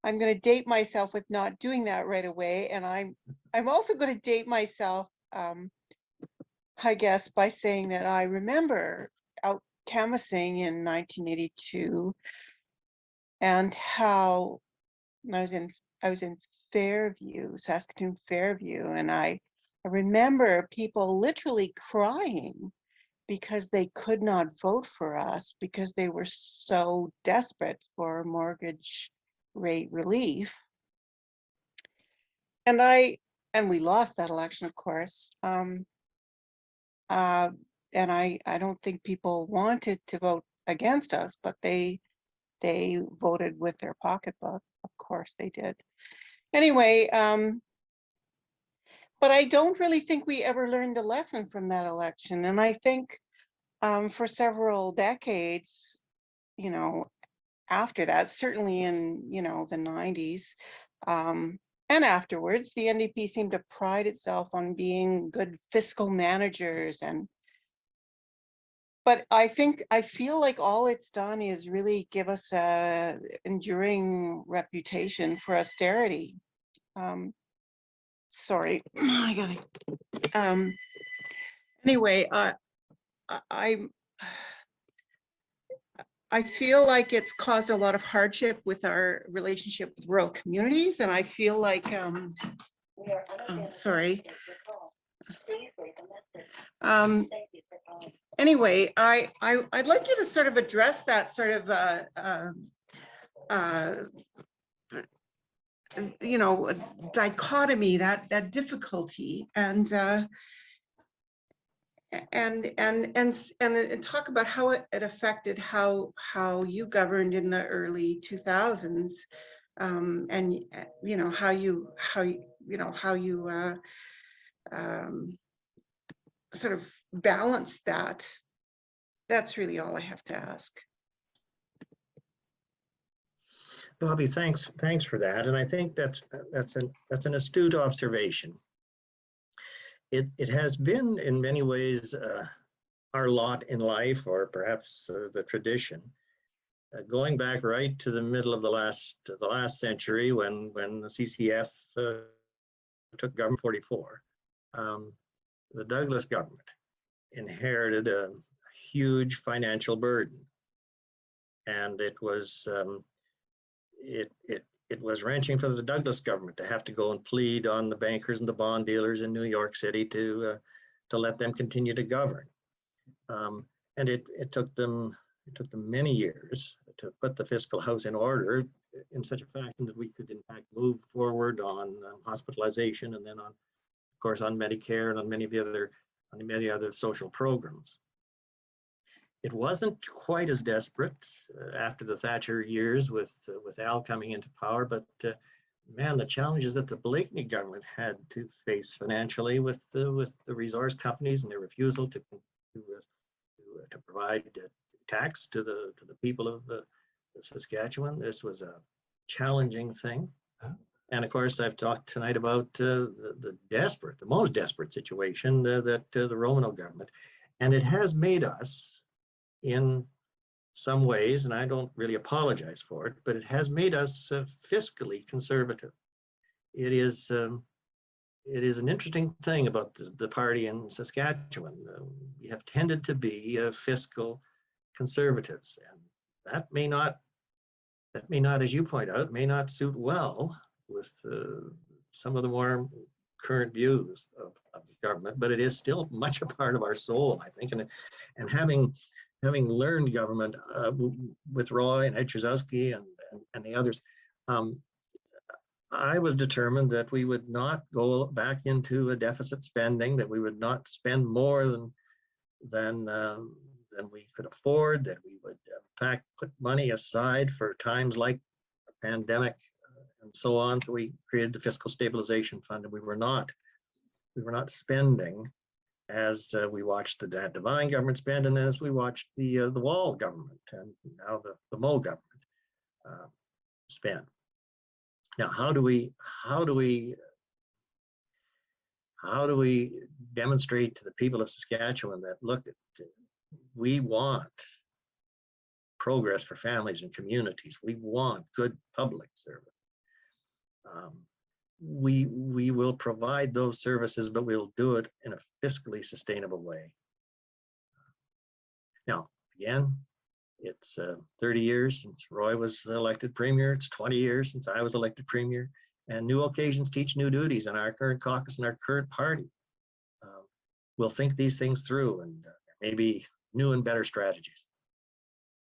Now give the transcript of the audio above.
I'm going to date myself with not doing that right away, and I'm also going to date myself, I guess, by saying that I remember out canvassing in 1982 and how I was in Fairview, Saskatoon Fairview, and I remember people literally crying because they could not vote for us because they were so desperate for mortgage rate relief. And we lost that election, of course. And I don't think people wanted to vote against us, but they voted with their pocketbook. Of course they did. Anyway, but I don't really think we ever learned a lesson from that election. And I think for several decades, you know, after that, certainly in, you know, the 90s, and afterwards, the NDP seemed to pride itself on being good fiscal managers. But I feel like all it's done is really give us a enduring reputation for austerity. Sorry, I gotta, anyway, I I feel like it's caused a lot of hardship with our relationship with rural communities, and I feel like, sorry. Anyway, I'd like you to sort of address that sort of, you know, dichotomy, that difficulty, and talk about how it affected how you governed in the early 2000s, and you know how you sort of balance that. That's really all I have to ask. Bobby, thanks for that, and I think that's an astute observation. It has been in many ways our lot in life, or perhaps the tradition, going back right to the middle of the last century when the CCF took government 44. The Douglas government inherited a huge financial burden, and it was it was wrenching for the Douglas government to have to go and plead on the bankers and the bond dealers in New York City to let them continue to govern. And it took them many years to put the fiscal house in order in such a fashion that we could in fact move forward on hospitalization, and then on, of course, on Medicare and on many other social programs. It wasn't quite as desperate after the Thatcher years with Al coming into power, but man, the challenges that the Blakeney government had to face financially with the resource companies and their refusal to provide tax to the people of Saskatchewan. This was a challenging thing. And of course, I've talked tonight about the most desperate situation that the Romano government, and it has made us, in some ways, and I don't really apologize for it, but it has made us fiscally conservative. It is an interesting thing about the party in Saskatchewan. We have tended to be fiscal conservatives, and that may not, as you point out, may not suit well with some of the more current views of the government, but it is still much a part of our soul, I think. And having learned government with Roy and Ed Trzowski and the others, I was determined that we would not go back into a deficit spending, that we would not spend more than we could afford, that we would in fact put money aside for times like a pandemic and so on. So we created the Fiscal Stabilization Fund, and we were not spending as we watched the Devine government spend, and as we watched the Wall government, and now the Moe government spend. Now, how do we demonstrate to the people of Saskatchewan that, look, we want progress for families and communities. We want good public service. We will provide those services, but we'll do it in a fiscally sustainable way. Now, again, it's 30 years since Roy was elected premier. It's 20 years since I was elected premier. And new occasions teach new duties, and our current caucus and our current party will think these things through, and maybe new and better strategies.